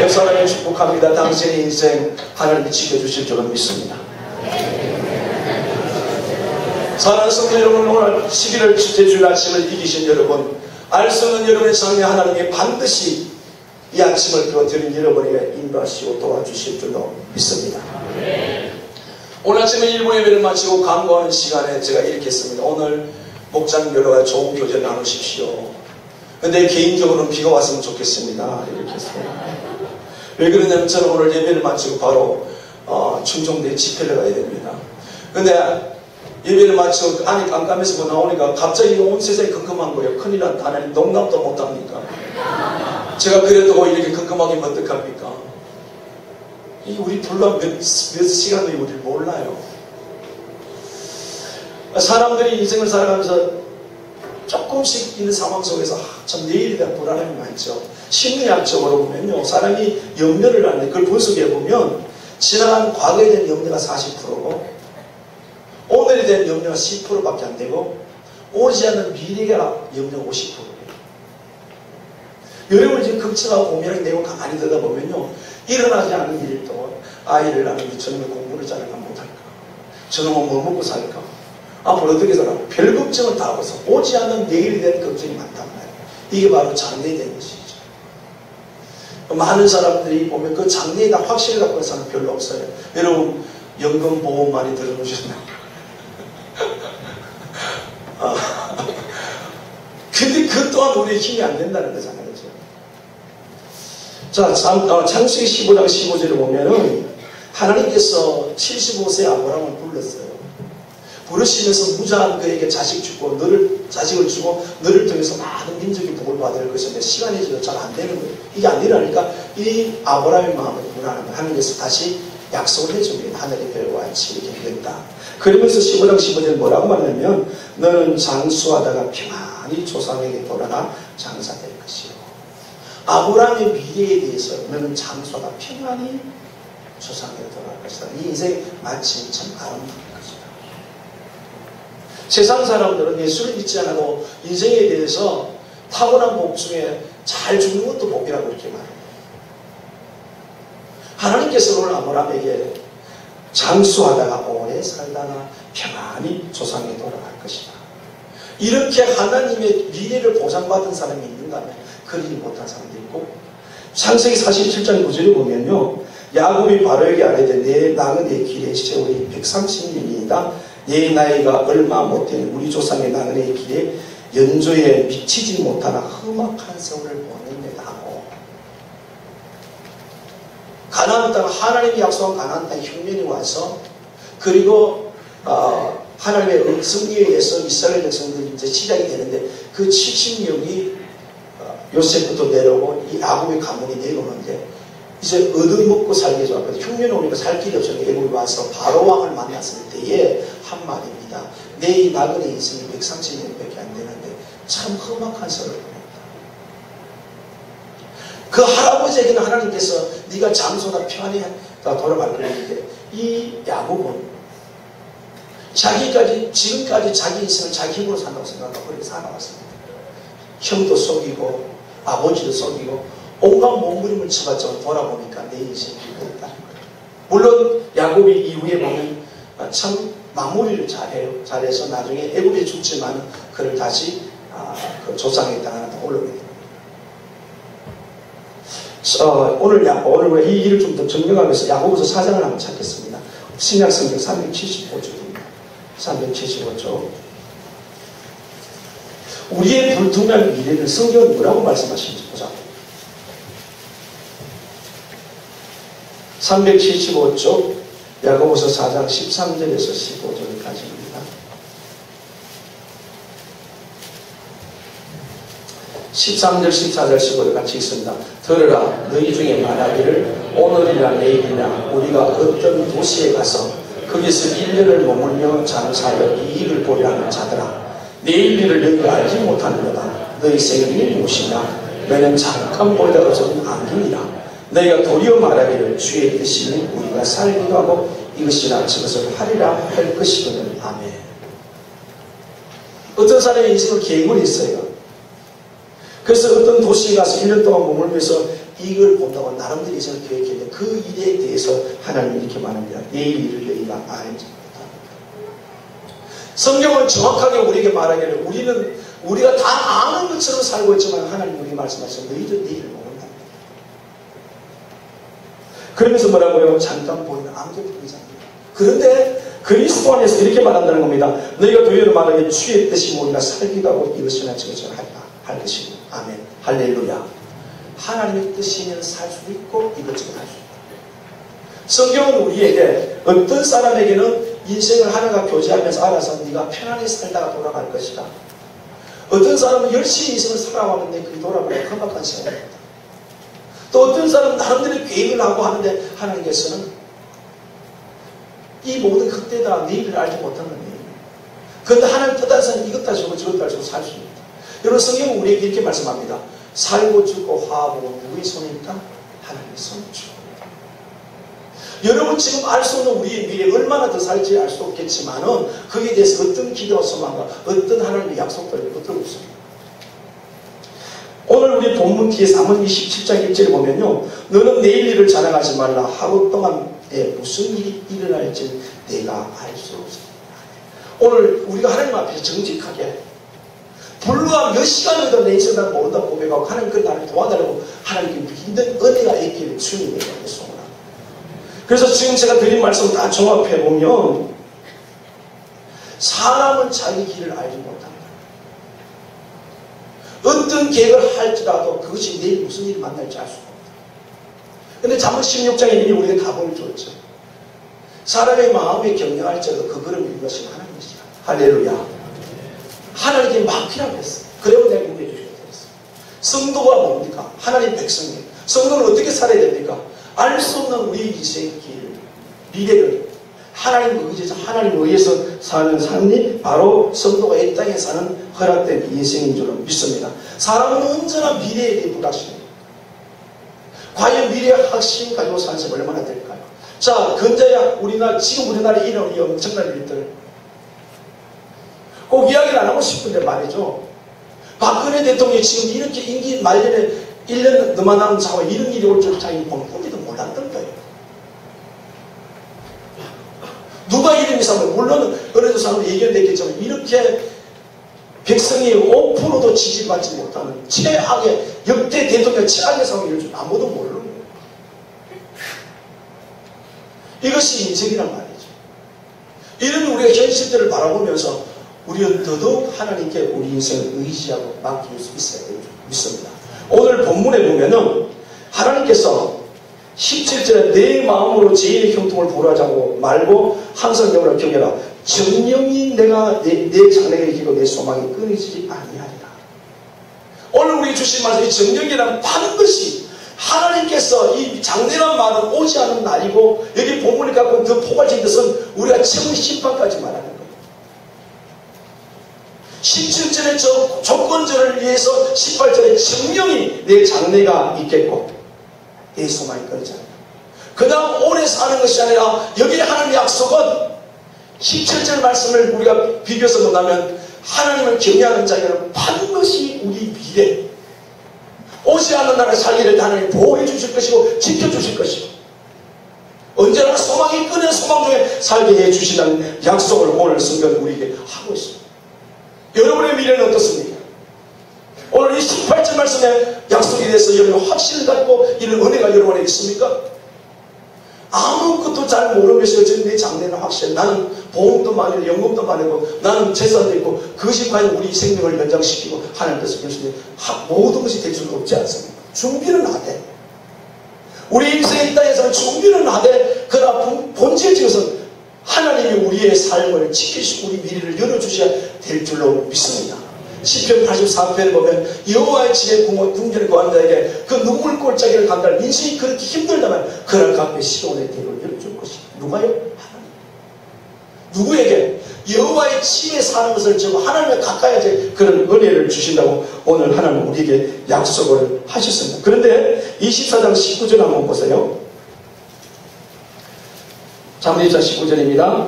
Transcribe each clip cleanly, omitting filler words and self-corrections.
집사람이 축복합니다. 당신의 인생 하나님이 지켜주실 줄은 믿습니다. 사랑하는 성도 여러분, 오늘 11월 첫째 주일 아침을 이기신 여러분, 알 수 없는 여러분의 삶에 하나님이 반드시 이 아침을 드린 여러분에게 인도하시고 도와주실 줄로 믿습니다. 오늘 아침에 일부 예배를 마치고 간구하는 시간에 제가 이렇게 했습니다. 오늘 목장별로가 좋은 교제 나누십시오. 근데 개인적으로는 비가 왔으면 좋겠습니다. 이렇게 했어요. 왜 그러냐면 저는 오늘 예배를 마치고 바로 충정대에 집회를 가야 됩니다. 근데 예배를 마치고 안이 깜깜해서 나오니까 갑자기 온 세상이 컴컴한 거예요. 큰일 났다. 하나님 농담도 못합니까? 제가 그래도 이렇게 컴컴하게 어떡합니까? 우리 불과 몇 시간도 우리를 몰라요. 사람들이 인생을 살아가면서 조금씩 있는 상황 속에서 참 내일에 대한 불안함이 많죠. 심리학적으로 보면요, 사람이 염려를 하는데 그걸 분석해 보면 지나간 과거에 대한 염려가 40%고 오늘에 대한 염려가 10%밖에 안 되고 오지 않는 미래가 염려가 50%예요. 여러분 지금 걱정하고 고민하는 내용 가만히 들여다보면요, 일어나지 않은 일도 아이를 낳는데 저놈의 공부를 잘할까 못할까, 저놈은 뭐 먹고 살까, 앞으로 어떻게 살아, 별 걱정을 다 하고서 오지 않는 내일에 대한 걱정이 많단 말이에요. 이게 바로 장래에 대한 것이죠. 많은 사람들이 보면 그 장래에 다 확신을 갖고 있는 사람은 별로 없어요. 여러분 연금보험 많이 들어보셨나요? 근데 그 또한 우리의 힘이 안 된다는 거잖아요. 자, 창세기 15장 15절을 보면은 하나님께서 75세 아브라함을 불렀어요. 부르시면서 무자한 그에게 자식을 주고 너를 통해서 많은 민족이 복을 받을 것인데 시간이 지나도 잘 안 되는 거예요. 이게 안 되라니까 이 아브라함의 마음을 불안한 거예요. 하나님께서 다시 약속을 해줍니다. 하늘의 별과 같이 이렇게 된다. 그러면서 15장 15절 뭐라고 말하냐면 너는 장수하다가 평안히 조상에게 돌아가 장사될 것이요. 아브라함의 미래에 대해서 너는 장수하다 평안히 조상에게 돌아갈 것이다. 이 인생 마침 참 아름다운 것이다. 세상 사람들은 예수를 믿지 않아도 인생에 대해서 타고난 복 중에 잘 죽는 것도 복이라고 그렇게 말해요. 하나님께서 오늘 아브라함에게 장수하다가 오래 살다가 평안히 조상에 돌아갈 것이다. 이렇게 하나님의 미래를 보장받은 사람이 있는가 하면 그러지 못한 사람도 있고, 창세기 47장 9절에 보면요, 야곱이 바로에게 아뢰되 내 나그네 길의 세월이 130년이다. 내 나이가 얼마 못되는 우리 조상의 나그네 길에 연조에 미치지 못하나 험악한 세월을 보냈네 하고, 가나안 땅, 하나님이 약속한 가나안 땅에 흉년이 와서, 그리고 하나님의 승리에 의해서 이스라엘 백성들이 이제 시작이 되는데 그 70명이 요셉부터 내려오고 이 야곱의 가문이 내려오는데 이제 얻어먹고 살기 위해서 흉년이 오니까 살 길이 없어서 애굽에 와서 바로왕을 만났을 때에 한 말입니다. 내 이 나그네 인생이 130년밖에 안 되는데 참 험악한 세월을 보냈다. 그 할아버지에게는 하나님께서 네가 장소나 편히 돌아갈 거였는데 이 야곱은 지금까지 자기 인생을 자기 힘으로 산다고 생각하고 그렇게 살아왔습니다. 형도 속이고 아버지도 속이고 온갖 몸부림을 쳐봤지만 돌아보니까 내 인생이 그랬다는 거예요. 물론 야곱이 이후에 보면 참 마무리를 잘해서 나중에 애굽에 죽지만 그를 다시 그 조상의 땅 하나 더 올라오게 됩니다. 오늘 이 일을 좀 더 정리하면서 야고보서 4장을 한번 찾겠습니다. 신약성경 375쪽입니다. 375쪽. 우리의 불투명한 미래를 성경은 뭐라고 말씀하시는지 보자. 375쪽 야고보서 4장 13절에서 15절까지입니다. 13절, 14절, 15절 같이 있습니다. 들으라, 너희 중에 말하기를 오늘이나 내일이나 우리가 어떤 도시에 가서 거기서 1년을 머물며 장사하여 이익을 보려 하는 자들아, 내일 일을 너희가 알지 못하느냐. 너희 생일이 무엇이냐. 너는 잠깐 보이다 없어진 안개니라. 너희가 도리어 말하기를 주의 뜻이니 우리가 살기도 하고 이것이나 저것을 하리라 할 것이거든. 아멘. 어떤 사람의 인생은 계획을 했어요. 그래서 어떤 도시에 가서 1년 동안 머물면서 이걸 본다고 나름대로 예정을 계획했는데 그 일에 대해서 하나님이 이렇게 말합니다. 내일 일을 너희가 알지 못한다. 성경은 정확하게 우리에게 말하기를 우리가 다 아는 것처럼 살고 있지만 하나님 우리에게 말씀하시면 너희들 내일을 모른다. 그러면서 뭐라고요? 잠깐 보이는 안개 보이잖아요. 그런데 그리스도 안에서 이렇게 말한다는 겁니다. 너희가 도리어 말하기에 주의 뜻이 모르나 살기도 하고 이것이나 저것이나 할 것이고. 아멘. 할렐루야. 하나님의 뜻이면 살 수도 있고 이것저것 할 수 있다. 성경은 우리에게 어떤 사람에게는 인생을 하나가 교제하면서 알아서 네가 편안히 살다가 돌아갈 것이다. 어떤 사람은 열심히 인생을 살아왔는데 그게 돌아가면 험악한 시간입니다. 또 어떤 사람은 나름대로 계획을 하고 하는데 하나님께서는 이 모든 흑대다 내일을 알지 못하는 거예요. 그런데 하나님 뜻한 사람은 이것 따지고 저것 따지고 살 수 있다. 여러분 성경은 우리에게 이렇게 말씀합니다. 살고 죽고 화하고 누구의 손에 있다? 하나님의 손에 있다. 여러분 지금 알 수 없는 우리의 미래 얼마나 더 살지 알 수 없겠지만은 거기에 대해서 어떤 기대와 소망과 어떤 하나님의 약속들을 붙들고 있습니다. 오늘 우리 본문 뒤에 사문 27장 1절에 보면요. 너는 내일 일을 자랑하지 말라. 하루 동안에 무슨 일이 일어날지 내가 알 수 없습니다. 오늘 우리가 하나님 앞에서 정직하게 불과 몇 시간이라도 내 인생을 모른다 고백하고 하나님 그 나를 도와달라고 하나님께 믿는 은혜가 있기를 주님에게 소원합니다. 그래서 지금 제가 드린 말씀 다 종합해 보면 사람은 자기 길을 알지 못합니다. 어떤 계획을 할지라도 그것이 내일 무슨 일이 만날지 알 수가 없다. 그런데 잠언 16장에 이미 우리가 답을 줬죠. 사람의 마음에 경영할지라도 그 걸음을 이룬 것이 하나님이시다. 할렐루야. 하나님께 맡기라고 했어요. 그래서 내가 인도해 주셔야 되겠어요. 성도가 뭡니까? 하나님 백성이에요. 성도는 어떻게 살아야 됩니까? 알 수 없는 우리 인생의 길, 미래를 하나님을 의지해서 하나님을 위해서 사는 삶이 바로 성도가 이 땅에 사는 허락된 인생인 줄 믿습니다. 사람은 언제나 미래에 대해 불확실해요. 과연 미래의 확신 가지고 사는 삶이 얼마나 될까요? 자, 근자야 지금 우리나라에 이런 엄청난 일들 꼭 이야기를 안 하고 싶은데 말이죠. 박근혜 대통령이 지금 이렇게 임기 말년에 1년 넘어 남은 상황에 이런 일이 올 줄 자기 꿈꾸기도 몰랐던 거예요. 누가 이런 이상을 물론 어느 사람은 예견됐겠지만 이렇게 백성이 5%도 지지받지 못하는 최악의 역대 대통령 최악의 상황이 이럴 줄 아무도 모르는 거예요. 이것이 인생이란 말이죠. 이런 우리가 현실들을 바라보면서 우리는 더더욱 하나님께 우리 인생을 의지하고 맡길 수 있어야 되는 줄 믿습니다. 오늘 본문에 보면은 하나님께서 17절에 내 마음으로 죄인의 형통을 보라자고 말고 항상 영으로 경외하라. 정령이 내가 내 장래가 이기고 내 소망이 끊이지 아니하리라. 오늘 우리 주신 말씀이 정령이란 반드시 하나님께서 이 장래란 말은 오지 않은 날이고 여기 본문에 갖고 더 포괄적인 뜻은 우리가 처음 심판까지 말하는 거예요. 17절의 저 조건절을 위해서 18절에 정령이 내 장래가 있겠고 내 소망이 끊이지 않는다. 그 다음 오래 사는 것이 아니라 여기에 하나님의 약속은 17절 말씀을 우리가 비교해서 본다면 하나님을 경외하는 자에게는 반드시 우리 미래 오지 않는 날에 살기를 하나님 보호해 주실 것이고 지켜주실 것이고 언제나 소망이 끊은 소망 중에 살게 해 주시다는 약속을 오늘 성경은 우리에게 하고 있습니다. 여러분의 미래는 어떻습니까? 오늘 이 18절 말씀에 약속에 대해서 여러분 확신을 갖고 이런 은혜가 여러분에게 있습니까? 아무것도 잘 모르면서 내 장래는 확실해. 나는 보험도 많이 연금도 많고 나는 재산도 있고 그것이 과연 우리 생명을 연장시키고 하나님 뜻을 이루시는데 모든 것이 될 수는 없지 않습니까? 준비는 하되 우리 인생의 땅에서는 준비는 하되 그러나 본질적으로는 하나님이 우리의 삶을 지키시고 우리 미래를 열어주셔야 될 줄로 믿습니다. 시편 84편에 보면 여호와의 집에 궁전에 거하는 자에게 그 눈물 골짜기를 간다는 인생이 그렇게 힘들다면 그럴 가운데 시온의 대로를 열어줄 것이다. 누가요? 하나님. 누구에게? 여호와의 집에 사는 것을 저 하나님에 가까이 그런 은혜를 주신다고 오늘 하나님 우리에게 약속을 하셨습니다. 그런데 24장 19절 한번 보세요. 잠언 19절입니다.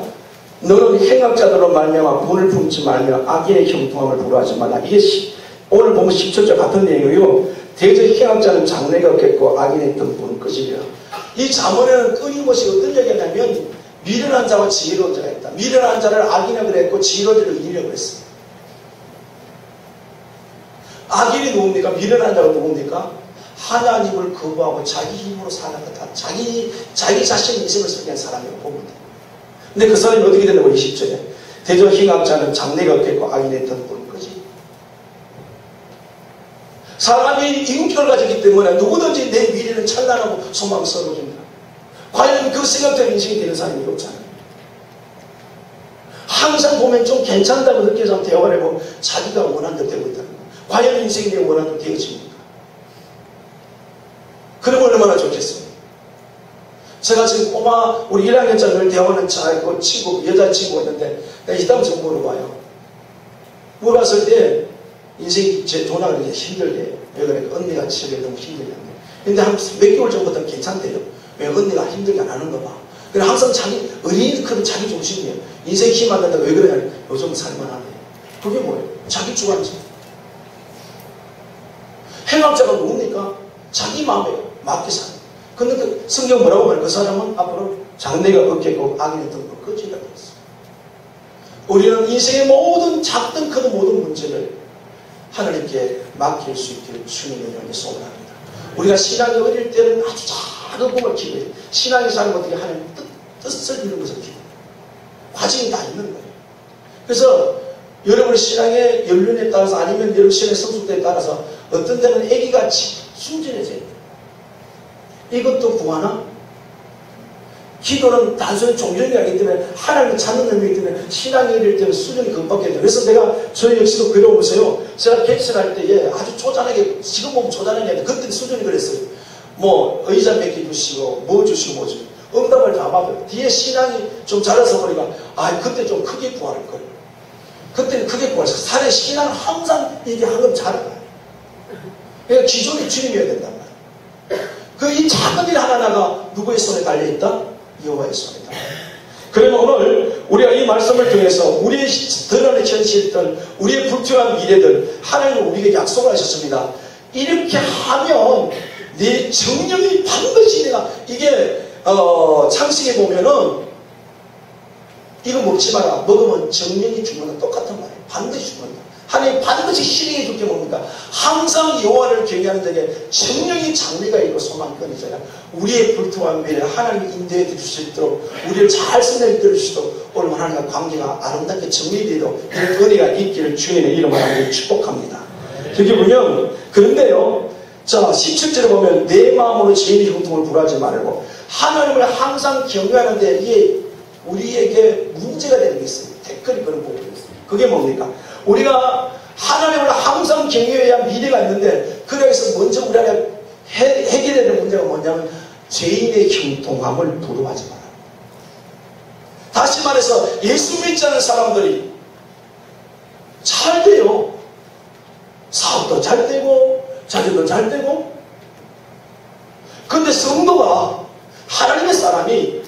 너는 행악자들로 말미암아 분을 품지 말며 악인의 형통함을 부러워하지 말라. 이게 오늘 보면 17절 같은 내용이고요. 대저 희학자는 장래가 없겠고 악인의 등불은 끄지리라. 이 잠언에는 끊임없이 어떤 얘기냐면 미련한 자와 지혜로운 자가 있다. 미련한 자를 악인이라고 그랬고 지혜로운 자를 의인이라고 그랬어요. 악인이 누굽니까? 미련한 자가 누굽니까? 하나님을 거부하고 자기 힘으로 사는 거다. 자기 자신의 인생을 설계한 사람이라고 보면 돼요. 근데 그 사람이 어떻게 되냐고 20절에 대저 희학자는 장래가 없겠고 악인의 등불은 끄지. 사람이 인격을 가졌기 때문에 누구든지 내 미래는 찬란하고 소망스러워집니다. 과연 그 생각대로 인생이 되는 사람이 없잖아요. 항상 보면 좀 괜찮다고 느껴서 대화를 해보면 자기가 원하는 대로 되고 있다는 거예요. 과연 인생이 내가 원하는 대로 되어집니까? 그러면 얼마나 좋겠어요. 제가 지금 꼬마 우리 1학년짜리를 대화하는 친구, 여자친구가 있는데 내가 이따가서 물어봐요. 물어봤을 때 인생이 제 전화를 이제 힘들게 해요. 왜 그래? 언니가 집에 너무 힘들게 한대. 근데 한 몇 개월 전부터 괜찮대요. 왜? 언니가 힘들게 안 하는 거 봐. 그래 항상 자기 어린이 크면 자기 중심이에요. 인생 힘 안 난다고 왜 그러냐? 요즘 살만하네. 그게 뭐예요? 자기 주관적. 행악자가 누굽니까? 자기 마음에 맞게 사는. 근데 그 성경 뭐라고 말해? 그 사람은 앞으로 장래가 없겠고 악인의 등불 끄지가 되었어. 우리는 인생의 모든 작든 크든 모든 문제를 하나님께 맡길 수 있기를 주님의 이름으로 소원합니다. 우리가 신앙이 어릴 때는 아주 작은 꿈을 기도해요. 신앙의 사람 어떻게 하나님 뜻을 이루는 것을 기도해요. 과정이 다 있는 거예요. 그래서 여러분의 신앙의 연륜에 따라서 아니면 여러분 신앙의 성숙도에 따라서 어떤 때는 애기같이 순진해져요. 이것도 구하나? 기도는 단순히 종교적인 게 아니기 때문에 하나님을 찾는 의미이기 때문에 신앙이 이럴 때는 수준이 금방게 돼요. 그래서 내가 저희 역시도 괴로우면서요. 제가 갱신할 때에 아주 초단하게, 지금 보면 초단하게 하는데 그때는 수준이 그랬어요. 뭐 의자 몇 개 주시고 뭐 주시고 뭐 주시고 응답을 다 받아요. 뒤에 신앙이 좀 자라서 보니까 그때 좀 크게 구할 걸. 그때는 크게 구할 걸. 사례 신앙은 항상 이게 한금 자라가요. 그러니까 기존이 주님이어야 된단 말이에요. 이 작은 일 하나하나가 누구의 손에 달려있다? 여호와의 손이다. 그러면 오늘 우리가 이 말씀을 통해서 우리의 드러낸 현실들, 우리의 불투명한 미래들 하나님은 우리에게 약속을 하셨습니다. 이렇게 하면 내 정령이 반드시 내가 이게 창세기에 보면은 이거 먹지 마라. 먹으면 정령이 죽는다. 똑같은 말이에요. 반드시 죽는다. 하나님 반드시 실행해 줄게 뭡니까? 항상 여호와를 경외하는 자에게 정령이 장래가 있고 소망이 끊이잖아. 우리의 불투명한 미래 하나님이 인도해 드릴 수 있도록 우리를 잘 선택해 드릴 수 있도록 오늘 하나님과 관계가 아름답게 정리되도록 이런 은혜가 있기를 주님의 이름으로 하나님 축복합니다. 여기 보면 그런데요. 자 17절에 보면 내 마음으로 죄인의 형통을 불하지 말고 하나님을 항상 경외하는데 이게 우리에게 문제가 되는 게 있어요. 댓글이 그런 부분이 있어요. 그게 뭡니까? 우리가 하나님을 항상 경외해야 미래가 있는데 그래서 먼저 우리 안에 해결해야 될 문제가 뭐냐면 죄인의 형통함을 부러워하지 마라. 다시 말해서 예수 믿지 않은 사람들이 잘 돼요. 사업도 잘 되고 자녀도 잘 되고. 근데 성도가 하나님의 사람이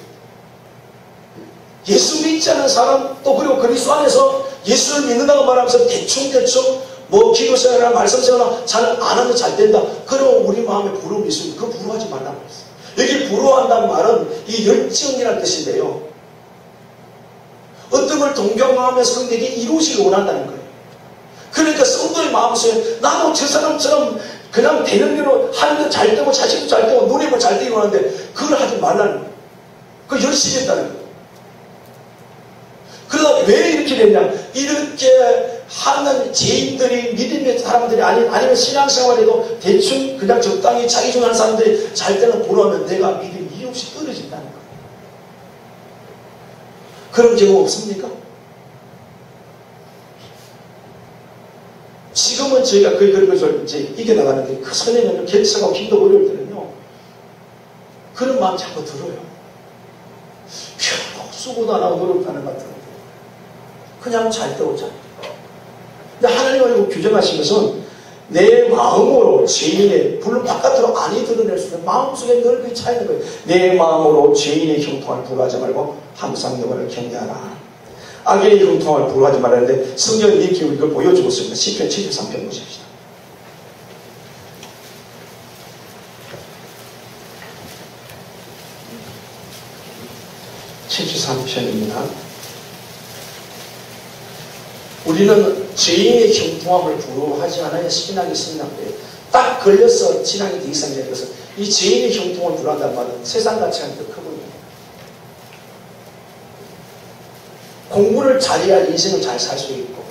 예수 믿지 않은 사람 또 그리고 그리스도 안에서 예수를 믿는다고 말하면서 대충 뭐 기도생활이나 말씀생활이나 잘 안 하면 잘 된다. 그러면 우리 마음에 부러움이 있으면 그거 부러워하지 말라고 했어요. 여기 부러워한다는 말은 이 열정이라는 뜻인데요. 어떤 걸 동경하면서 근데 이게 이루어지길 원한다는 거예요. 그러니까 성도의 마음속에 나도 저 사람처럼 그냥 되는 대로 하는 거 잘 되고 자식도 잘 되고 노래도 잘 되기 원하는데 그걸 하지 말라는 거예요. 그걸 열심히 했다는 거예요. 그러다 왜 이렇게 됐냐? 이렇게 하는 죄인들이 믿음의 사람들이 아니면 신앙생활에도 대충 그냥 적당히 자기 중하는 사람들이 잘 때는 부러우면 내가 믿음이 이유 없이 떨어진다는 거예요. 그런 경우 없습니까? 지금은 저희가 그런 것을 이제 이겨나가는데 그 선에는 결석하고 힘도 어려울 때는요. 그런 마음이 자꾸 들어요. 결국 쓰고도 안 하고 노력하는 것 같아요. 그냥 잘 때오자. 근데 하나님은 이거 규정하신 것은 내 마음으로 죄인의 물론 바깥으로 안이 드러낼 수 있는 마음속에 넓이 차 있는 거예요. 내 마음으로 죄인의 형통을 부러워하지 말고 항상 여호와를 경외하라. 악인의 형통을 부러워하지 말라는데 성경은 이렇게 이걸 보여주고 있습니다. 시편 73편 보십시다. 73편입니다. 우리는 죄인의 형통함을 부러워하지 않아야 신앙이 성장돼요. 딱 걸려서 신앙이 더 이상 되어서 이 죄인의 형통을 부러워한다는 말은 세상 가치가 더 크거든요. 공부를 잘해야 인생을 잘 살 수 있고,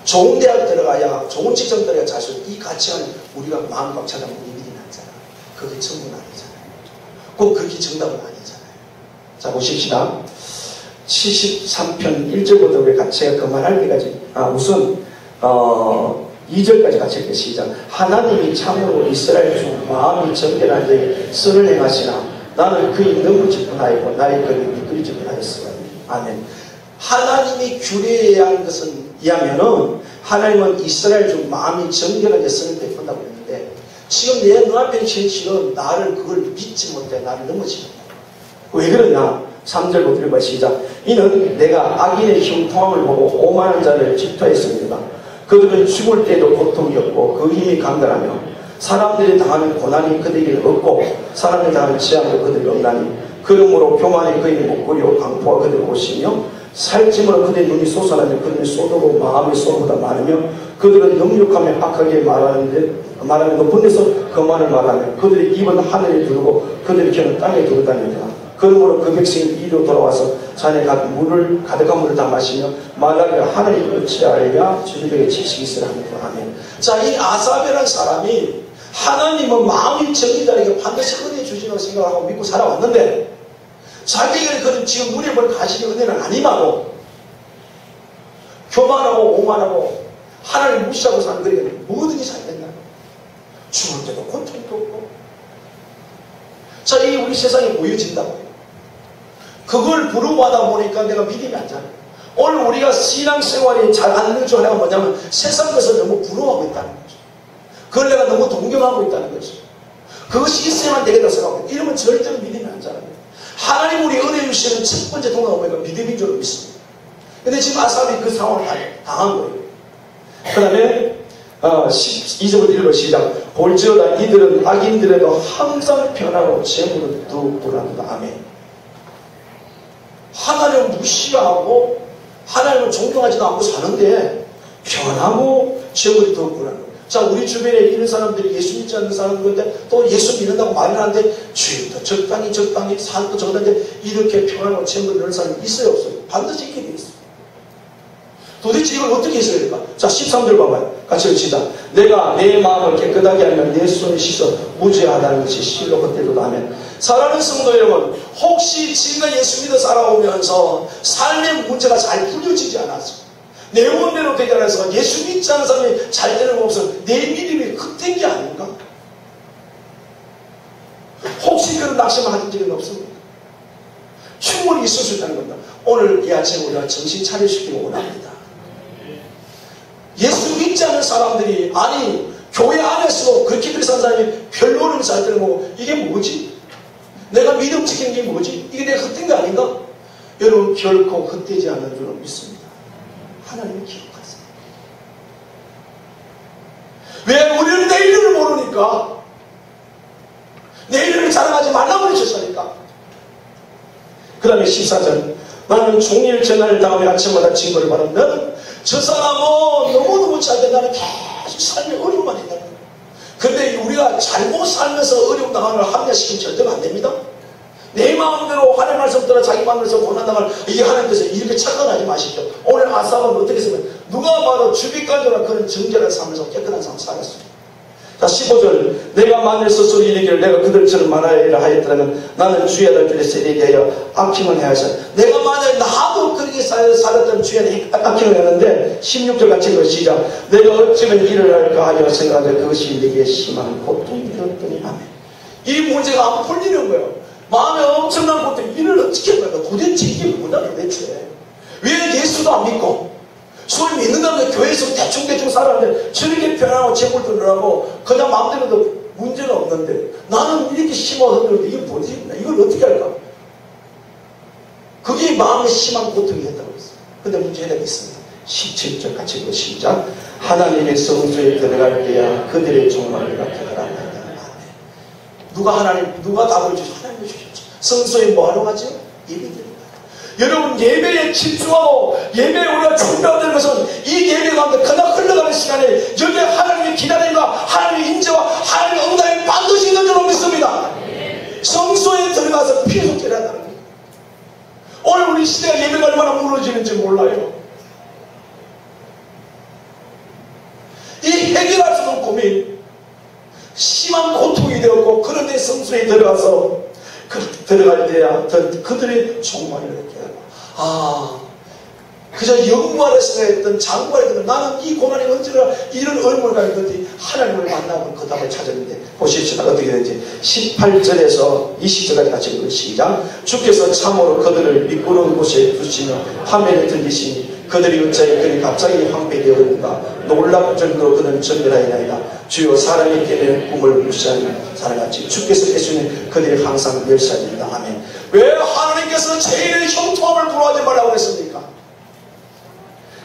좋은 대학 들어가야, 좋은 직장 들어가야 잘 수 있고, 이 가치관을 우리가 마음껏 찾아보면 우리 믿음이 아니잖아. 그게 전부는 아니잖아요. 꼭 그게 정답은 아니잖아요. 자, 보십시다. 73편 1절부터 우리 같이 그만할 때까지, 우선 2절까지 같이 읽게 시작. 하나님이 참으로 이스라엘 중 마음이 정결한 자에게 선을 행하시나 나는 그의 너무 직분하였고 나의 거리 미끄리 직분하였으니. 아멘. 하나님이 규례해야 하는 것은 이하면은 하나님은 이스라엘 중 마음이 정결하게 선을 베푼다고 했는데, 지금 내 눈앞에 현실은 나를 그걸 믿지 못해 나를 넘어지는 거야. 왜 그러냐? 3절부터 읽어봐 시작. 이는 내가 악인의 형통함을 보고 오만한 자를 질투했습니다. 그들은 죽을 때도 고통이 없고 그 힘이 강건하며 사람들이 당하는 고난이 그들에게 없고 사람들이 당하는 지향도 그들이 없나니 그러므로 교만이 그에게 목걸이요 강포가 그들을 오시며 살찜으로 그들의 눈이 솟아나며 그들의 소도고 마음의 소보다 많으며 그들은 능욕하며 악하게 말하는 높은 데서 거만을 말하며 그들의 입은 하늘에 두르고 그들의 혀는 땅에 두르 다닙니다. 그러므로 그 백성이 이리로 돌아와서 잔에 가득한 물을 다 마시며 말하기를 하나님을 어찌하여야 주님에게 지식이 있으라 합니다. 아멘. 자, 이 아사벨이라는 사람이 하나님은 마음이 정의자에게 반드시 은혜 주시라고 생각하고 믿고 살아왔는데, 자기에게 그런 지금 눈에 볼 가시의 은혜는 아니마도 교만하고 오만하고 하나님을 무시하고 사는 그에게 뭐든지 잘 된다. 죽을 때도 고통도 없고. 자, 이게 우리 세상에 보여진다고요. 그걸 부러워하다 보니까 내가 믿음이 안 자라요. 오늘 우리가 신앙생활이 잘 안 되는 줄 알아가 뭐냐면 세상 것을 너무 부러워하고 있다는 거죠. 그걸 내가 너무 동경하고 있다는 거죠. 그것이 있어야만 되겠다 생각하고, 이러면 절대로 믿음이 안 자라요. 하나님 우리 은혜 주시는 첫 번째 동화가 뭐니까 믿음인 줄 믿습니다. 근데 지금 아삽이 그 상황을 당한 거예요. 그 다음에 12절부터 읽어 시작. 볼지어다 이들은 악인들에도 항상 편하고 재물은 더욱 불안하다. 아멘. 하나님을 무시하고 하나님을 존경하지도 않고 사는데 편하고 재물이 더욱 불안하다. 자, 우리 주변에 이런 사람들이 예수 믿지 않는 사람들인데 또 예수 믿는다고 말을 하는데 주일도 적당히 산도 적당히 이렇게 평안하고 재물을 넣는 사람이 있어요 없어요? 반드시 있게 되어 있어요. 도대체 이걸 어떻게 해석해야 될까? 자, 13절 봐봐요. 같이 읽읍시다. 내가 내 마음을 깨끗하게 하면 내 손을 씻어 무죄하다는 것이 실로 그때도 하면. 사랑하는 성도 여러분, 혹시 지금까지 예수 믿어 살아오면서 삶의 문제가 잘 풀려지지 않았어, 내 원대로 되지 않아서 예수 믿지 않는 사람이 잘 되는 거 없어, 내 믿음이 헛된 게 아닌가? 혹시 그런 낙심을 하신 적은 없습니까? 충분히 있을 수 있다는 겁니다. 오늘 이 아침에 우리가 정신 차리시기를 원합니다. 예수 믿지 않는 사람들이, 아니 교회 안에서도 그렇게 사는 사람이 별로는 잘 되는 거고, 이게 뭐지? 내가 믿음 지키는 게 뭐지? 이게 내가 헛된 거 아닌가? 여러분, 결코 헛되지 않는 줄은 믿습니다. 하나님이 기억하세요. 왜? 우리는 내일을 모르니까. 내일을 자랑하지 말라고 그러셨으니까. 그 다음에 14절. 나는 종일 전화를 다음에 아침마다 증거를 받았는데, 너는 저 사람은 너무너무 잘된, 나는 계속 삶에 어려움만 있다는 거예요. 근데 우리가 잘못 살면서 어려움 당하는 걸 합리화시키면 절대로 안 됩니다. 내 마음대로 하나님 말씀 따라 자기 마음대로 고난당할, 이게 하나님께서 이렇게 착각하지 마십시오. 오늘 아삽은 어떻게 했으면 누가 봐도 주비간조나 그런 정결한 삶에서 깨끗한 삶을 살았습니다. 자, 15절. 내가 만일 스스로 이르기를 내가 그들처럼 말하여라 하였더라면 나는 주의 아들들의 세대에 하여 악행을 해야 하셔. 내가 만일 나도 그렇게 살았던 주의 아들이 악행을 했는데 16절 같이 읽어 시작. 내가 어쩌면 일을 할까 하여 생각하되 그것이 내게 심한 고통이 되었더니 아멘. 이 문제가 안 풀리는 거예요. 마음에 엄청난 고통, 일을 어떻게 할까? 도대체 이게 뭐냐 도대체. 왜 예수도 안 믿고 소위 믿는다면 교회에서 대충 살았는데 저렇게 편하고 재물도 늘어나고 그냥 마음대로도 문제는 없는데 나는 이렇게 심하게 흔들었는데 이게 뭐지? 이걸 어떻게 할까? 그게 마음에 심한 고통이 됐다고 했어요. 근데 문제 해답이 있습니다. 17절 같이 읽어 시작. 하나님의 성소에 들어갈 때야 그들의 종말을 나타내라. 누가 답을 주시죠? 하나님이 주셨죠. 성소에 뭐 하러 가죠? 예배 드립니다. 여러분 예배에 집중하고 예배에 우리가 준비하는 것은 이 예배 가운데 그냥 흘러가는 시간에 여기에 하나님의 기다림과 하나님의 인재와 하나님의 응답이 반드시 있는 줄로 믿습니다. 성소에 들어가서 피해서 드려야 한다는 거예요. 오늘 우리 시대가 예배가 얼마나 무너지는지 몰라요. 이 해결할 수 없는 고민, 심한 고통이 되었고, 그런데 성소에 들어가서 들어갈 때야 그들의 종말을 느껴요. 그저 영광을 생각했던 장관이든 나는 이 고난이 언제나 이런 얼마나 있는지 하나님을 만나고 그 답을 찾았는데, 보십시오. 어떻게 되는지 18절에서 20절까지 같이 읽는 시작. 주께서 참으로 그들을 미끄러운 곳에 두시며 화면에 들리시니 그들이 어찌하여 그리 갑자기 황폐되었는가. 놀랍 정도로 그는 전멸하였나이다. 주여 사람이 깨는 꿈을 무시하는 사람같이 주께서 깨시는 그들이 항상 멸시하리이다. 아멘. 왜 하나님께서 죄인의 형통함을 부러워하지 말라고 했습니까?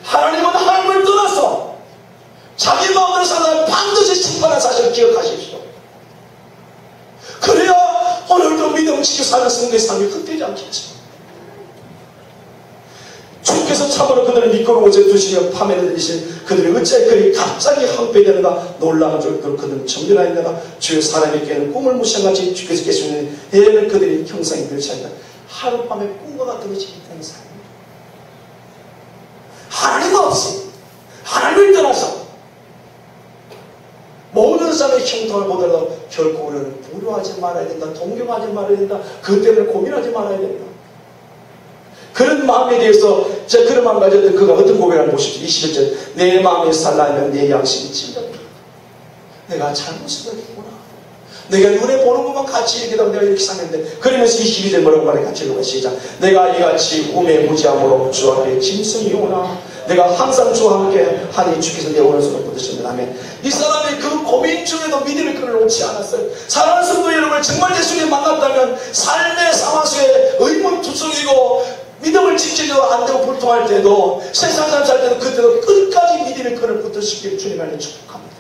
하나님은 하나님을 떠나서 자기 마음으로 사는 반드시 심판한 사실을 기억하십시오. 그래야 오늘도 믿음을 지켜 사는 성도의 삶이 헛되지 않겠죠. 주께서 참으로 그들을 미끄러운 곳에 두시며 밤에 들리신 그들이 어찌하여 그리 갑자기 황폐되는가. 놀라운 줄로 그들은 정결하였는가. 주의 사람이 깨는 꿈을 무시한 같이 주께서 깨시는 해를 그들이 형상이 멸시한다. 하룻밤에 꿈과 같은 것이 있다는 사람. 하나님 없이 하나님을 떠나서 모든 사람의 형통을 보더라도 결코 우리는 두려워하지 말아야 된다. 동경하지 말아야 된다. 그것 때문에 고민하지 말아야 된다. 그런 마음에 대해서 제가 그런 마음 가졌던 그가 어떤 고백을 보십시오. 21절. 내 마음이 살라면 내 양심이 찔렸다. 내가 잘못 생각했구나. 내가 눈에 보는 것만 같이 얘기하고 내가 이렇게 생각했는데, 그러면서 22절 뭐라고 말해? 같이 읽어봐. 시작. 내가 이같이 꿈에 무지함으로 주 앞에 짐승이 오나 내가 항상 주와 함께 하니 주께서 내 오른손을 붙드셨다. 아멘. 이 사람이 그 고민 중에도 믿음의 끈을 놓지 않았어요. 사랑하는 성도 여러분, 정말 예수님 만났다면 삶의 상황 속에 의문투성이고 믿음을 지키려 안 되고 불통할 때도, 세상 사람 살 때도, 그때도 끝까지 믿음의 끈을 붙드시길 주님 안에 축복합니다.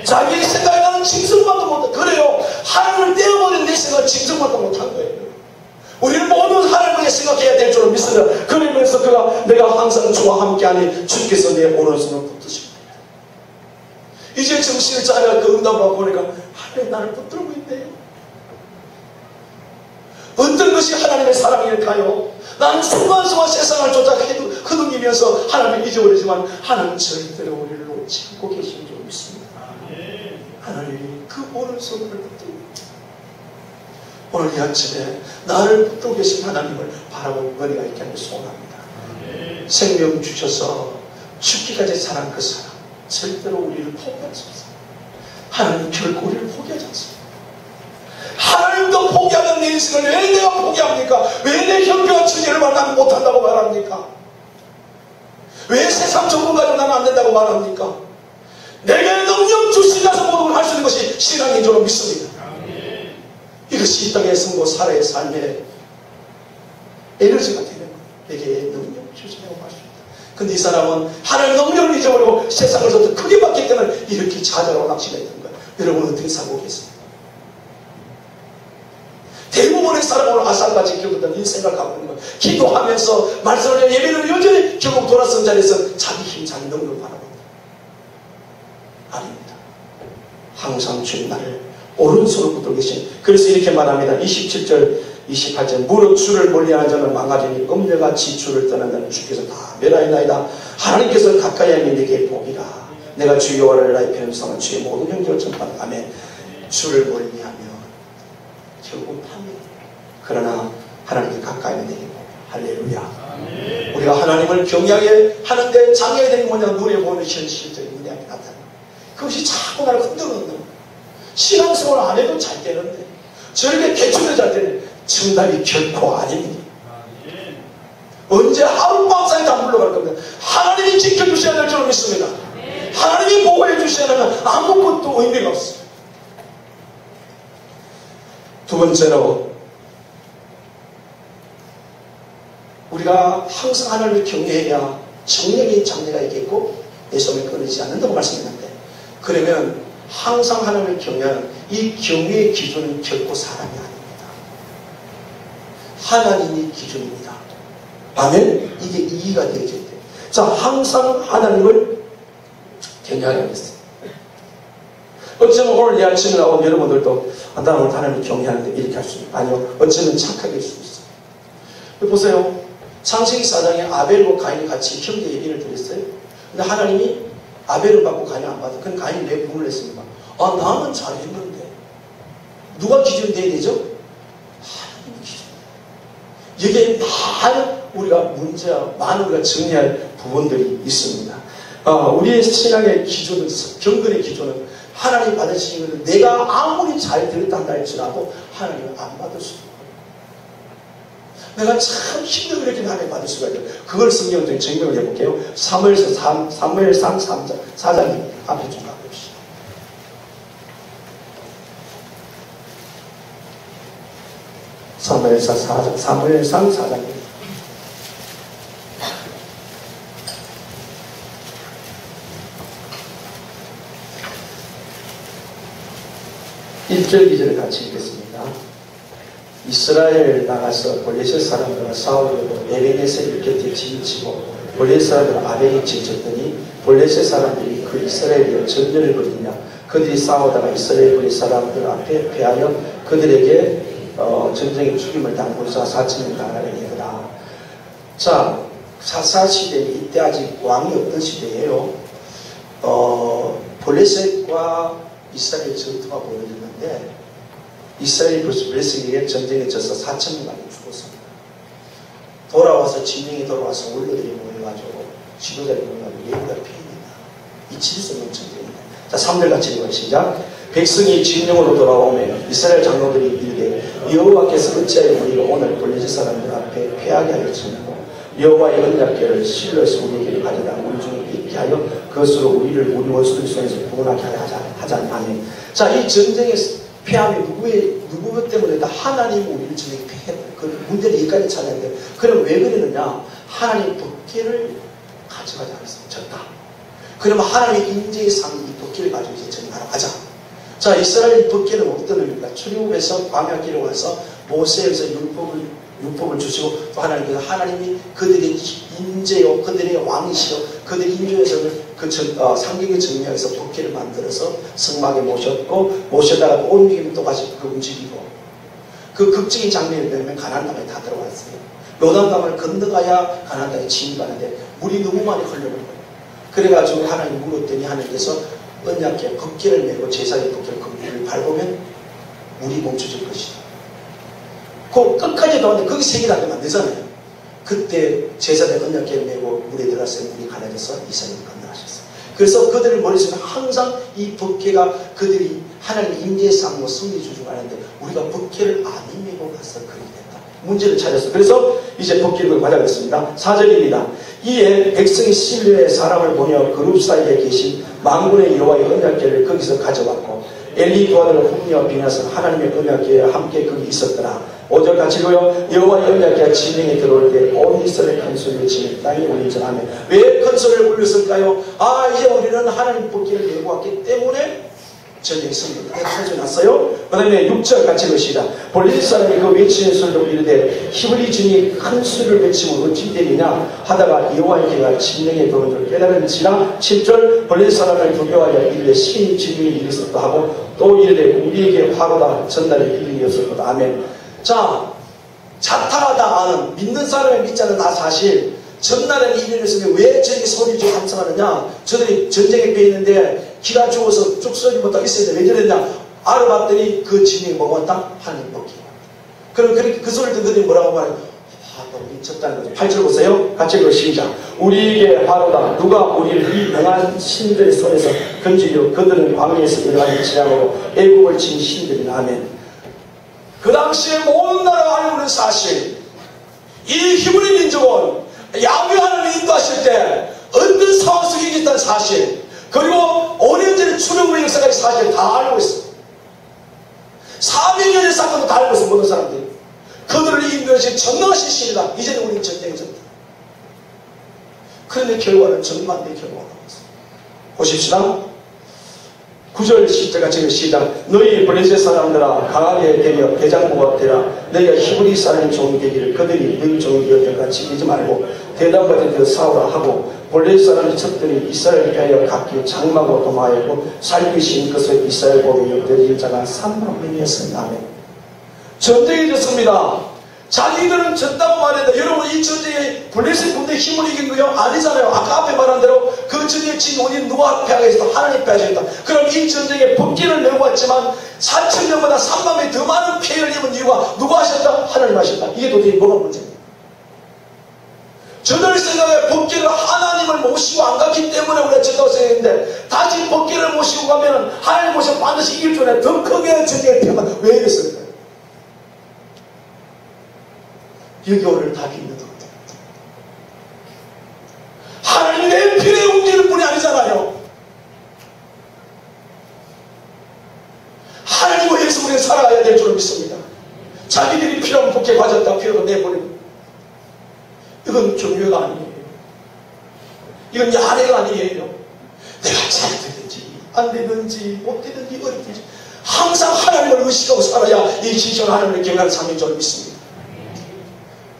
자기 생각에 나는 짐승만도 못해. 그래요. 하나님을 떼어버린 내 생각은 짐승만도 못한 거예요. 우리는 모든 하나님을 생각해야 될 줄로 믿습니다. 그러면서 그가 내가 항상 주와 함께하니 주께서 내 오른손을 붙드십니다. 이제 정신을 차려 그 응답을 받고 보니까 하나님 나를 붙들고 있네요. 어떤 것이 하나님의 사랑일까요? 나는 순간순간 세상을 쫓아 흐둥이면서 하나님을 잊어버리지만 하나님은 절대로 우리를 놓지 않고 계신 줄 믿습니다. 하나님이 그 오른손을 붙들고 오늘 이 아침에 나를 붙들고 계신 하나님을 바라볼 머리가 있게 하길 소원합니다. 생명 주셔서 죽기까지 사랑한 그 사랑 절대로 우리를 포기하지 않습니다. 하나님 결코 우리를 포기하지 않습니다. 하나님도 포기하는 내 인생을 왜 내가 포기합니까? 왜 내 형편과 처지를 만나면 못한다고 말합니까? 왜 세상 정보 가지고 나는 안 된다고 말합니까? 내게 능력 주시면서 모든 걸 할 수 있는 것이 신앙인 줄로 믿습니다. 이것이 이 땅의 성도 살아의 삶의 에너지가 되는 거예요. 내게 능력 주시라고 할 수 있다. 근데 이 사람은 하나님의 능력을 잊어버리고 세상을 더 크게 받기 때문에 이렇게 좌절하고 낙심했던 거예요. 여러분은 어떻게 살고 계십니까? 대부분의 사람은 아살같이 겪었던 인생을 갖고 있는 거예요. 기도하면서 말씀을 예배를 여전히 결국 돌아선 자리에서 자기 힘, 자기 능력을 바라봅니다. 아닙니다. 항상 주님 나를 오른손으로 붙들고 계신. 그래서 이렇게 말합니다. 27절 28절 무릇 주를 멀리하는 자는 망하리니 음녀같이 주를 떠난다는 주께서 다 멸하였나이다. 하나님께서 가까이 하니 내게 복이라. 내가 주 여호와를 나의 편성한 주의 모든 형제를 전파하라. 아멘. 주를 멀리하면 결국 파멸. 그러나 하나님께 가까이 하면 내게 복. 할렐루야. 우리가 하나님을 경외하게 하는데 장애가 되는 게 뭐냐? 눈에 보는 현실적인 문제가 나타나. 그것이 자꾸 나를 흔들어놓는 거예요. 신앙생활 안 해도 잘 되는데 저렇게 대충도 잘 되는데 정답이 결코 아닙니다. 언제 하룻밤 사이에 다 물러갈 겁니다. 하나님이 지켜주셔야 될 줄 믿습니다. 하나님이 보호해 주셔야 하면 아무것도 의미가 없어요. 두 번째로 우리가 항상 하나님을 경외해야 정령의 장래가 있겠고 내 손을 끊이지 않는다고 말씀했는데, 그러면 항상 하나님을 경외하는 이 경외의 기준은 결코 사람이 아닙니다. 하나님이 기준입니다. 아멘? 이게 이해가 되어져야 돼요. 자, 항상 하나님을 경외하겠어요. 어쩌면 오늘 이 아침에 나온 여러분들도 나는 오늘 하나님을 경외하는데 이렇게 할 수 있어요. 아니요. 어쩌면 착하게 할 수 있어요. 보세요. 창세기 4장에 아벨과 가인이 같이 형제 예비를 드렸어요. 근데 하나님이 아벨을 받고 가인을 안 받아. 그럼 가인이 왜 분을 했습니까? 나는 잘했는데. 누가 기준이 돼야 되죠? 하나님의 기준. 여기에 많은 우리가 문제와 많은 우리가 정리할 부분들이 있습니다. 우리의 신앙의 기준은, 경건의 기준은 하나님 받으시는 것을 내가 아무리 잘 들었다 한다 할지라도 하나님은 안 받을 수 있어요. 내가 참 힘들게 이렇게 하나님 받을 수가 있어요. 그걸 성경을 통해 증명을 해볼게요. 사무엘상 4장입니다. 앞에 좀 가봅시다. 사무엘상 4장입니다. 1절 2절을 같이 읽겠습니다. 이스라엘 나가서 블레셋 사람들과 싸우려고 에벤에셀 곁에 진을 치고 블레셋 사람들은 아벨이 지쳤더니 블레셋 사람들이 그 이스라엘에 전쟁을 벌이냐 그들이 싸우다가 이스라엘 블레셋 사람들 앞에 패하여 그들에게 전쟁에 죽임을 당하고 자 4천명 당하게 되더라. 자, 사사 시대 이때 아직 왕이 없던 시대예요. 블레셋과 이스라엘 전투가 벌어졌는데 이스라엘 블레셋에게 전쟁에 져서 4천명이 죽었습니다. 돌아와서 진영에 돌아와서 원로들이 모여가지고 지도자들이 모여가지고 예후가 피해입니다. 이 질서는 전쟁입니다. 자, 3절 같이 읽어요. 시작. 백성이 진영으로 돌아오면 이스라엘 장로들이 이르되 여호와께서 어찌하여 우리가 오늘 블레셋 사람들 앞에 패하게 하였으며 여호와의 언약궤를 실로에서 우리에게 가져다 우리 중에 있게 하여 그것으로 우리를 우리 원수들 손에서 구원하게 하자. 아멘. 자, 이 전쟁에서 패함이 누구 때문에 하나님 우리를 전쟁에 패했다. 그 문제를 여기까지 찾았는데 그럼 왜 그러느냐? 하나님 법궤를 가져가지 않았습니다. 졌다. 그러면 하나님의 인재의 상이 이 법궤를 가지고 이제 전쟁하러 가자. 자, 이스라엘 법궤는 어떤 의미입니까? 출애굽에서 광야길에 와서 모세에서 율법을 주시고 또 하나님께서 하나님이 그들의 인재요 그들의 왕이시요 그들의 인조에서 상경의 정령에서 법궤를 만들어서 성막에 모셨고 모셔다가 옮기면 또 다시 그 움직이고 그 극적인 장면이 되면 가나안 땅에 다 들어왔어요. 요단강을 건너가야 가나안 땅에 진입하는데 물이 너무 많이 흘러는 거예요. 그래가지고 하나님 물었더니 하나님께서 언약궤 법궤를 메고 제사의 법궤를 그 물을 밟으면 물이 멈춰질 것이다. 그 끝까지 가는데 거기 세계를 안 되면 안 되잖아요. 그때 제사장 언약궤를 메고 물에 들어갔어요. 물이 가라져서 이스라엘을 건너가셨어요. 그래서 그들의 머릿속에 항상 이 법궤가 그들이 하나님의 임재의 상으로 승리 주주가 하는데 우리가 법궤를 안 메고 가서 그렇게 됐다. 문제를 찾았어요. 그래서 이제 법궤를 가져가겠습니다. 4절입니다. 이에 백성이 실로에 사람을 보내어 그룹 사이에 계신 만군의 여호와의 언약궤를 거기서 가져왔고 엘리 부하들 홈리와 비나스는 하나님의 언약궤에 함께 거기 있었더라. 5절 같이 읽어요. 여호와의 언약궤가 진영에 들어올 때 온 이스라엘 큰 소리를 치며 땅에 울리전하며 왜 큰 소리를 울렸을까요? 이제 우리는 하나님 법궤를 메고 왔기 때문에 전쟁이 났어요. 그 다음에 6절 같이 읽으시다. 블레셋 사람이 그 외치는 소리로 이르되 히브리 중이 큰 소리를 외치면 어찌 되리냐 하다가 여호와의 궤가 진영에 들어온 줄 깨달은지라. 7절 블레셋 사람을 두려워하여 이르되 신이 진영에 이르렀다 하고 또 이르되 우리에게 화로다 전날에 일이었었다. 아멘. 자, 자타하다 아는 믿는 사람의 믿자는 나 사실 전날에는 일이었으면 왜 저렇게 소리를 좀 함성하느냐? 저들이 전쟁에 빼있는데 기가 죽어서 쭉 소리 못하고 있어야 돼. 왜 저랬냐? 알아봤더니 그 진영이 뭐가 왔다? 하나님 법궤. 그럼 그렇게 그 소리를 듣더니 뭐라고 말해요? 화로 미쳤다는 거죠. 8절 보세요. 같이 읽어 시작. 우리에게 화로다. 누가 우리를 이 명한 신들의 손에서 건지려 그들은 광야에서 일어나는 지향으로 애국을 친 신들이나. 아멘. 그 당시에 모든 나라가 알고 있는 사실, 이 히브리 민족은 야훼 하나님이 인도하실 때 어떤 상황 속에 있다는 사실, 그리고 5년 전에 출애굽의 역사까지 사실 다 알고 있어. 400년의 사건도 다 알고 있어. 모든 사람들이 그들을 인도하신 전능하신 신이다. 이제는 우리는 전쟁이 졌다. 그런데 결과는 정반대의 결과가 나왔어. 보십시다. 9절 10절과 지금 시작. 너희 블레셋 사람들아 강하게 되며 대장부가 되라. 너희가 히브리 사람의 종이 되기를 그들이 너희 종이 되었던 같이 되지 말고 대답받을 때 싸우라 하고 블레셋 사람의 첩들이 이스라엘 위하여 각기 장막으로 도마하였고 살피신 것을 이스라엘 보며 엎드린 자가 3만 명이었습니다. 아멘. 전쟁이 됐습니다. 자기들은 졌다고 말했는데 여러분 이 전쟁에 블레셋 군대 힘을 이긴 거요? 아니잖아요. 아까 앞에 말한 대로 그 전쟁의 진원이 누가 패하겠어? 하나님 패하겠다. 그럼 이 전쟁에 복귀를 메고 왔지만 4,000명보다 3만 명이 더 많은 피해를 입은 이유가 누가 하셨다? 하나님 하셨다. 이게 도대체 뭐가 문제입니까? 저들 생각에 복귀를 하나님을 모시고 안 갔기 때문에 우리가 졌다고 생각했는데 다시 복귀를 모시고 가면 하나님 모시고 반드시 이길 줄 알아요. 더 크게 전쟁을 피하면 왜 이랬을까요? 여기 오늘 답이 있는 겁니다. 하나님이 내 필에 움직이는 분이 아니잖아요. 하나님을 위해서 우리가 살아가야 될 줄 믿습니다. 자기들이 필요하면 복귀 가졌다 필요하면 내버리고 이건 경외가 아니에요. 이건 야래가 아니에요. 내가 잘 되든지 안 되든지 못 되든지 어디든지 항상 하나님을 의식하고 살아야 이 진정한 하나님을 경외하는 삶인 줄 믿습니다.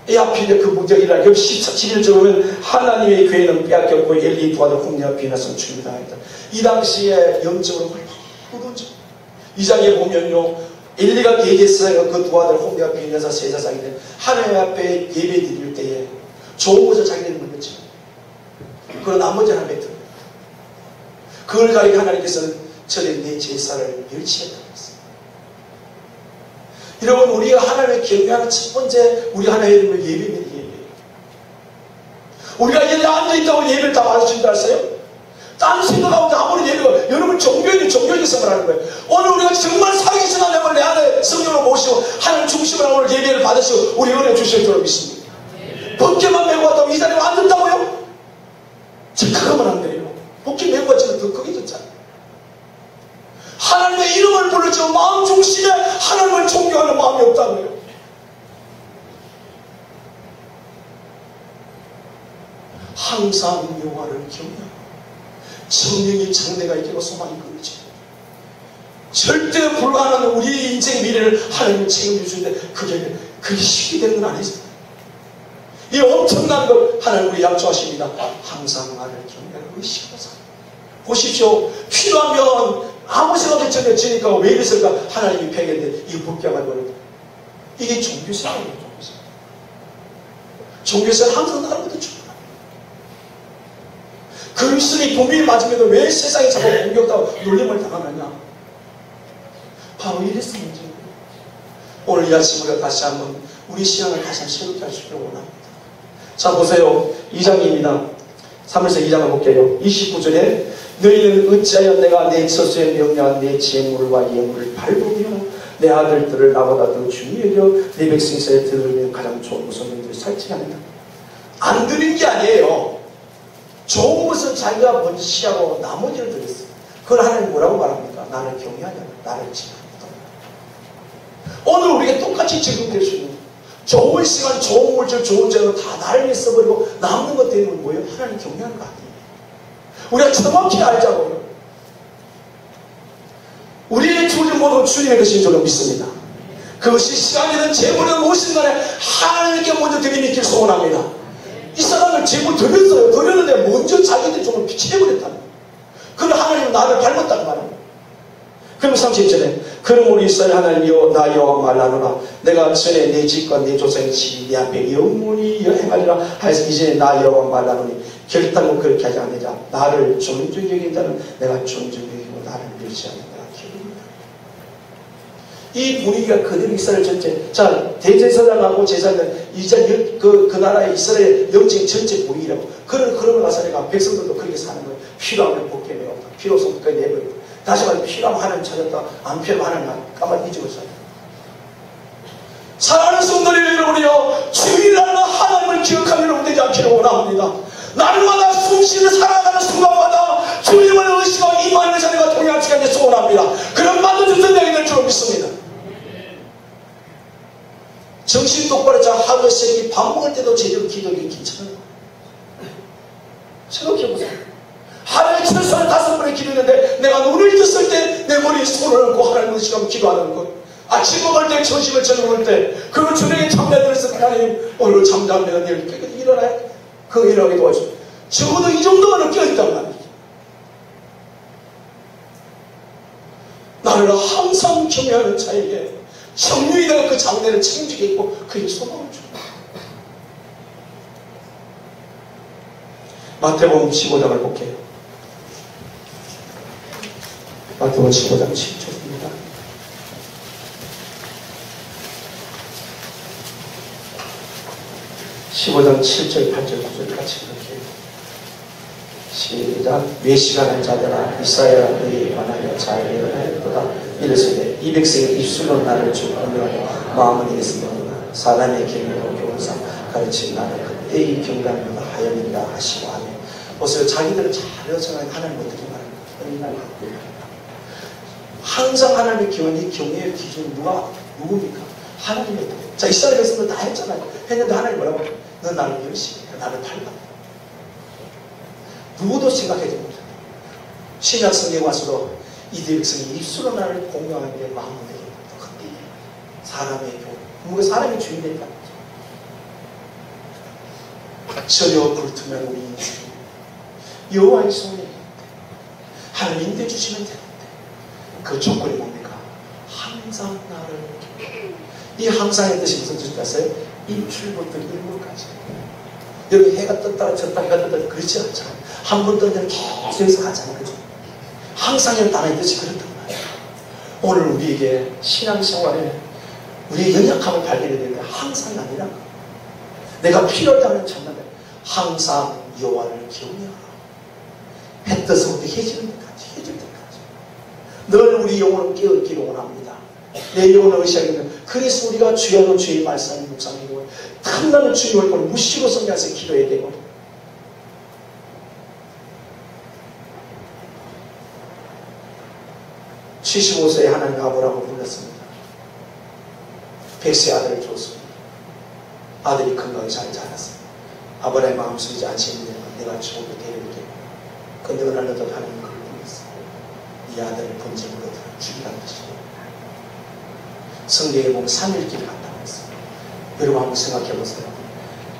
이 앞에 그 문제이라 11절 보면 하나님의 교회는 빼앗겼고 엘리 두 아들 홈리와 비나선 죽이다 했다. 이 당시에 영적으로 홀로죠. 이 장에 보면요 엘리가 계획했어요. 그 두 아들 홈리와 비나서 세자상인데 하나님 앞에 예배 드릴 때에 좋은 것을 자기들이 먹었죠. 그러나 나머지는 안 뱉어요. 그걸 가리켜 하나님께서는 저는 내 제사를 멸치했다고 했어요. 여러분 우리가 하나님을 경외하는 첫 번째 우리 하나님의 이름을 예배입니다. 예배. 우리가 여기 앉아있다고 예배를 다 받아준다 했어요? 딴 생각하고 아무리 예배가 여러분 종교인성을 하는 거예요. 오늘 우리가 정말 살아계신 하나님을 내 안에 성령으로 모시고 하나님 중심으로 오늘 예배를 받으시고 우리 은혜 주실 줄 믿습니다. 복귀만 메고 왔다고 이 자리에 앉았다고요? 착각하면 안 돼요. 복귀 메고 왔지만 더 크게 졌잖아요. 하나님의 이름을 부르지만 마음 중심에 하나님을 존경하는 마음이 없다고요. 항상 여호와를 경외하고 성령의 장래가 있기로 소망이 끊이지. 절대 불가능한 우리 인생 미래를 하나님이 책임져 주는데 그게 쉽게 되는 건 아니죠. 이 엄청난 걸 하나님 우리 약조하십니다. 항상 나를 경외하고 의식하고 살아. 보십시오. 필요하면 아무 생각 없이 전해지니까 왜 이랬을까? 하나님이 패겠는데 이거 복귀하면 버렸다. 이게 종교생활이에요. 종교생활 항상 나름부터 중요합니다. 그리스도인이 분명히 맞으면서 왜 세상에 자꾸 공격당하고 놀림을 당하느냐? 바로 이랬을 문제예요. 오늘 이 아침 우리가 다시 한번 우리 신앙을 다시 한번 새롭게 할 수 있기를 원합니다. 자 보세요. 2장입니다. 3에서 2장을 볼게요. 29절에 너희는 어찌하여 내가 내 처소에 명령한 내 재물과 예물을 발부하며 내 아들들을 나보다 더 중히 여겨 내 백성 사이에 들으면 가장 좋은 것을 너희들이 살지 않는다. 안 드린 게 아니에요. 좋은 것은 자기가 먼저 시하고 나머지를 드렸어요. 그걸 하나님 뭐라고 말합니까? 나를 경외하냐? 나를 지켜한다. 오늘 우리가 똑같이 적용될 수 있는 좋은 시간, 좋은 물질, 좋은 재료 다 나를 위해 써버리고 남는 것 때문에 뭐예요? 하나님 경외하는 거 아니에요. 우리가 정확히 알자고요. 우리의 주님 모두 주님의 것인 줄로 믿습니다. 그것이 시간이든 재물이든 무엇이든 간에 하나님께 먼저 드리는 길 소원합니다. 이 사람을 재물 드렸는데 먼저 자기들 종을 피치해버렸다는 거예요. 그럼 하나님은 나를 닮았다는 말이에요. 그럼 30절에 그럼 우리 이스라엘 하나님이여 나 여호와 말하노라 내가 전에 내 집과 내 조상의 집이 내 앞에 영원히 여행하리라 하여서 이제 나 여호와 말하노니 결단코 그렇게 하지 않느냐. 나를 존중히 여긴 자는 내가 존중히 여기고 나를 멸시하는 자가 기름이다. 이 분위기가 그대로 이스라엘 전체 자 대제사장하고 제사장 이제 그 나라의 이스라엘 영적 전체 분위기라고 그러고 나서 내가 백성들도 그렇게 사는 거예요. 필요하면 복귀 내가 필요 없으면 끝까지 내버리고 다시 말해 필요하면 하나님 찾았다 안 필요하면 하나님 까마귀 잊어버렸어요. 사랑하는 성도들 여러분이요 주일날은 하나님을 기억하는 여러분 되지 않기를 원합니다. 날마다 숨쉬는 살아가는 순간마다 주님을 의식하고 임하는 자리가 동행할 시간에 소원합니다. 그런 만든 전쟁이 될 줄 믿습니다. 정신 똑바로 자 하루 세끼 밥 먹을 때도 제대로 기도하기 괜찮아요. 생각해보세요. 하루에 최소한 5번의 기도했는데 내가 눈을 떴을 때 내 머리에 손을 얹고 하나님을 시간 기도하는 것, 아침 먹을 때, 점심을 저녁 먹을 때, 그리고 저녁에 잠자들어서 하나님 오늘 잠자면 내일 깨끗이 일어나야 그거 일어나게 도와줘. 적어도 이 정도만 깨어있단 말이지. 나를 항상 경외하는 자에게 정유히 내가 그 장래를 책임지겠고 그에게 소망을 준다. 마태복음 15장을 볼게요. 마태복음 15장 7절입니다. (15장 7절 8절 9절) 같이 이렇게 시작. 외식하는 자들아 이사야가 너희에 관하여 잘 예언하였도다. 이르시되 이 백성이 입술로 나를 주권하여 마음은 이랬으므로나 사람의 경외로 교훈사 가르친 나는 그때의 경감보다 하였느니라 하시고 하며, 보세요. 자기들은 잘 정한 하나님 어떻게 말합니까? 항상 하나님의 기원이 경외의 기준이 누굽니까? 하나님이었다. 자, 이스라엘 백성들 다 했잖아요. 했는데 하나님 뭐라고? 너 나를 열심히 해. 나를 닮아. 누구도 생각하지 못해요. 신약 성경 와서도 이 백성이 입술로 나를 공경하는데 마음은 되게 그때 사람의 교훈. 뭔가 사람의 주인이 된다. 전혀 불투명 우리 인생. 여호와의 손에 하나님 인도해 주시면 되는데 그 조건이 뭡니까? 항상 나를. 이 항상의 뜻이 무슨 뜻인지 아세요? 일출부터 일몰까지. 여러분 해가 떴다가 졌다 해가 떴다 그렇지 않잖아요. 한 번 떴는데 계속해서 가잖아요. 그죠? 항상의 단어의 뜻이 그렇단 말이에요. 오늘 우리에게 신앙생활에 우리의 연약함을 발견해야 되는데 항상이 아니라 내가 필요하다면 찾는 거예요. 항상 여호와를 경외하라. 해 떠서부터 해질 때까지 늘 우리 영혼은 깨어있기를 원합니다. 내 영혼을 의시하기는 그래서 우리가 주야로 주의 말씀을 묵상하고 탐나는 주의 얼굴을 무시로 성경에서 기도해야 되고, (75세에) 하나님 아브라함을 불렀습니다. 100세 아들을 줬습니다. 아들이 건강히 잘 자랐습니다. 아브라함의 마음속에 이제 안심이 되는 건 내가 죽어도 데려오게. 근데 어느 날 너도 하나님 그걸 불렀어. 네 아들을 번제물로 죽이라는 뜻이에요. 성경에 보면 3일길을 간다고 했어요. 여러분 한번 생각해 보세요.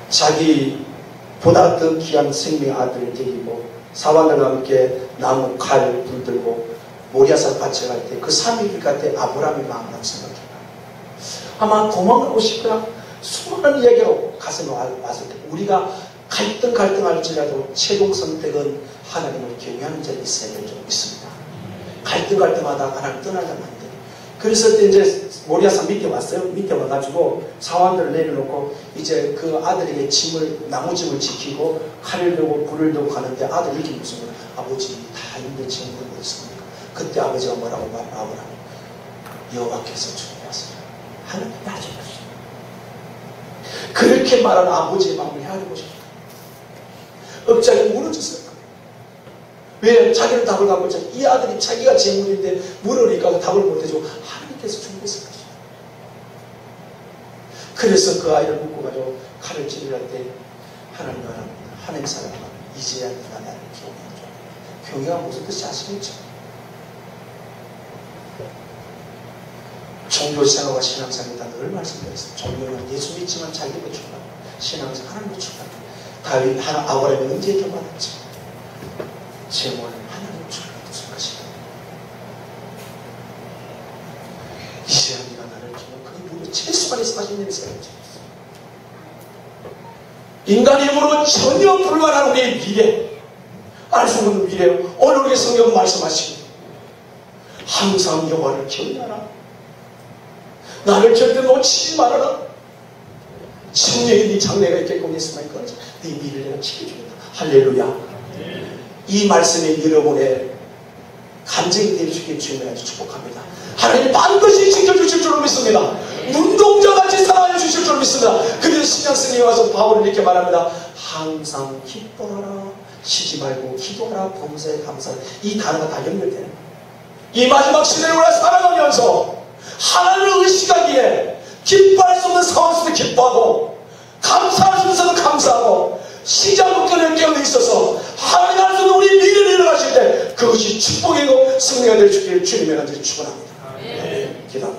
자기보다 더 귀한 생명의 아들을 데리고 사환들과 함께 나무, 칼, 불 들고 모리아산 밭에 갈 때 그 3일길 갈 때 아브라함의 마음을 한번 생각해봐요. 아마 도망가고 싶거나 수많은 이야기가 가슴에 왔을 때 우리가 갈등할지라도 최종 선택은 하나님을 경외하는 자가 있어야 될 줄 믿습니다. 갈등할 때마다 하나님 떠나면 안 돼요. 그래서 그때 이제 모리아산 밑에 왔어요. 밑에 와가지고 사환들을 내려놓고 이제 그 아들에게 나무짐을 지키고 칼을 들고 불을 들고 가는데 아들이 이렇게 묻습니다. 아버지 다 있는데 지금 어디 있습니까? 그때 아버지가 뭐라고 말하더라? 여호와께서 준비하세요. 하나님이 하셔야죠. 그렇게 말하는 아버지의 마음을 헤아리고 싶어요. 업장이 무너졌어요. 왜? 자기는 답을 갖고 있잖아요. 이 아들이 자기가 재물인데 물으니까 답을 못해주고 하나님께서 준비했을 것이다. 그래서 그 아이를 묶고 가지고 칼을 찌르할 때 하나님 말합니다. 하나님 사람아 이제야 네가 나를 경외하죠. 경외가 무슨 뜻이 아시겠죠? 종교생활과 신앙생활이다 늘 말씀드렸어요. 종교는 예수 믿지만 자기 붙여라. 신앙생활 하나님 붙여라. 다윗 아브라함이 언제 경험했지? 재물은 하나님 주를 것이다. 이제야 네가 나를 기억 그게 무려 최소한의 40년의 세월을 지냈어. 인간의 힘으로 전혀 불가능한 우리의 미래, 알 수 없는 미래, 오늘 우리 성경 말씀하시고 항상 여호와를 경외하라. 나를 절대 놓치지 말아라. 청년이 네 장래가 있겠고 예수만이 꺼져 네 미래를 내가 지켜주겠다. 할렐루야. 이 말씀이 여러분의 감정이 될 수 있게 주님을 아주 축복합니다. 하나님 반드시 지켜주실 줄 믿습니다. 눈동자같이 사랑해 주실 줄 믿습니다. 그래서 신약성경에 와서 바울은 이렇게 말합니다. 항상 기뻐하라. 쉬지 말고 기도하라. 범사에 감사하라. 이 단어가 다 연결되는 거예요. 이 마지막 시대를 우리가 살아가면서 하나님을 의식하기에 기뻐할 수 없는 상황 속에 기뻐하고 감사할 수 없는 상황 감사하고 시작부터 깨어 있어서 하나님 할 수 없는 우리 미래를 일어나실 때 그것이 축복이고 승리가 될 수 있기를 주님의 간절히 축원합니다. 네, 기도합니다.